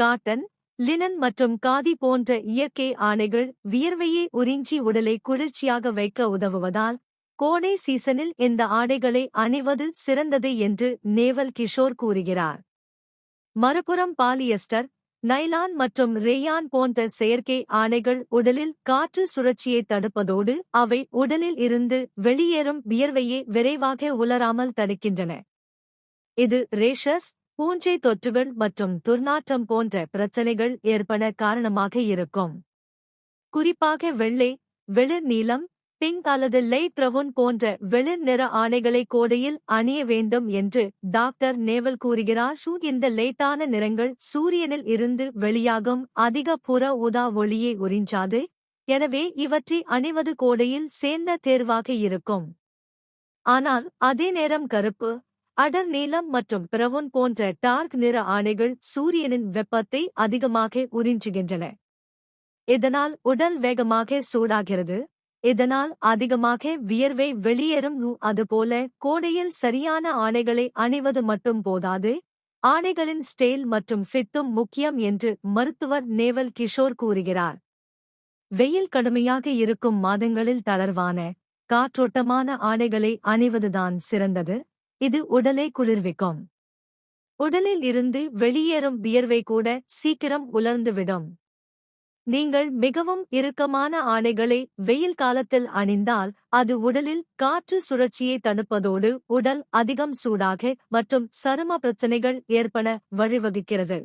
Cotton, linen மற்றும் காதி போன்ற இயற்கை ஆடைகள் வியர்வையை உறிஞ்சி உடலை குளிர்ச்சியாக வைக்க உதவுவதால் கோடை சீசனில் இந்த ஆடைகளை அணிவது சிறந்தது என்று நேவல் கிஷோர் கூறுகிறார். மறுபுறம் பாலியஸ்டர், நைலான் மற்றும் ரேயான் போன்ற செயற்கை ஆடைகள் உடலில் காற்று சுழற்சியை தடுப்பதோடு அவை உடலில் இருந்து வெளியேறும் வியர்வையை விரைவாக உலராமல் தடுக்கின்றன. இது ரேஷஸ், பூஞ்சை தொற்றுகள் மற்றும் துர்நாற்றம் போன்ற பிரச்சனைகள் ஏற்பட காரணமாக இருக்கும். குறிப்பாக வெள்ளை, வெளிர் நீலம், பிங்க் அல்லது லைட் பிரவுன் போன்ற வெளிர் நிற ஆடைகளை கோடையில் அணிய வேண்டும் என்று டாக்டர் நேவல் கூறுகிறார். இந்த லைட்டான நிறங்கள் சூரியனில் இருந்து வெளியாகும் அதிக புற ஊதா ஒளியை உறிஞ்சாது, எனவே இவற்றை அணிவது கோடையில் சேர்ந்த தேர்வாக இருக்கும். ஆனால் அதே நேரம் கருப்பு, அடர் நீலம் மற்றும் பிரவுன் போன்ற டார்க் நிற ஆடைகள் சூரியனின் வெப்பத்தை அதிகமாக உறிஞ்சுகின்றன. இதனால் உடல் வேகமாக சூடாகிறது, இதனால் அதிகமாக வியர்வை வெளியேறும். அதுபோல கோடையில் சரியான ஆடைகளை அணிவது மட்டும் போதாது, ஆடைகளின் ஸ்டைல் மற்றும் ஃபிட்டும் முக்கியம் என்று மருத்துவர் நேவல் கிஷோர் கூறுகிறார். வெயில் கடுமையாக இருக்கும் மாதங்களில் தளர்வான, காற்றோட்டமான ஆடைகளை அணிவதுதான் சிறந்தது. இது உடலை குளிர்விக்கும். உடலில் இருந்து வெளியேறும் வியர்வை கூட சீக்கிரம் உலர்ந்துவிடும். நீங்கள் மிகவும் இறுக்கமான ஆடைகளை வெயில் காலத்தில் அணிந்தால் அது உடலில் காற்று சுழற்சியை தடுப்பதோடு உடல் அதிகம் சூடாக மற்றும் சரும பிரச்சனைகள் ஏற்பட வழிவகுக்கிறது.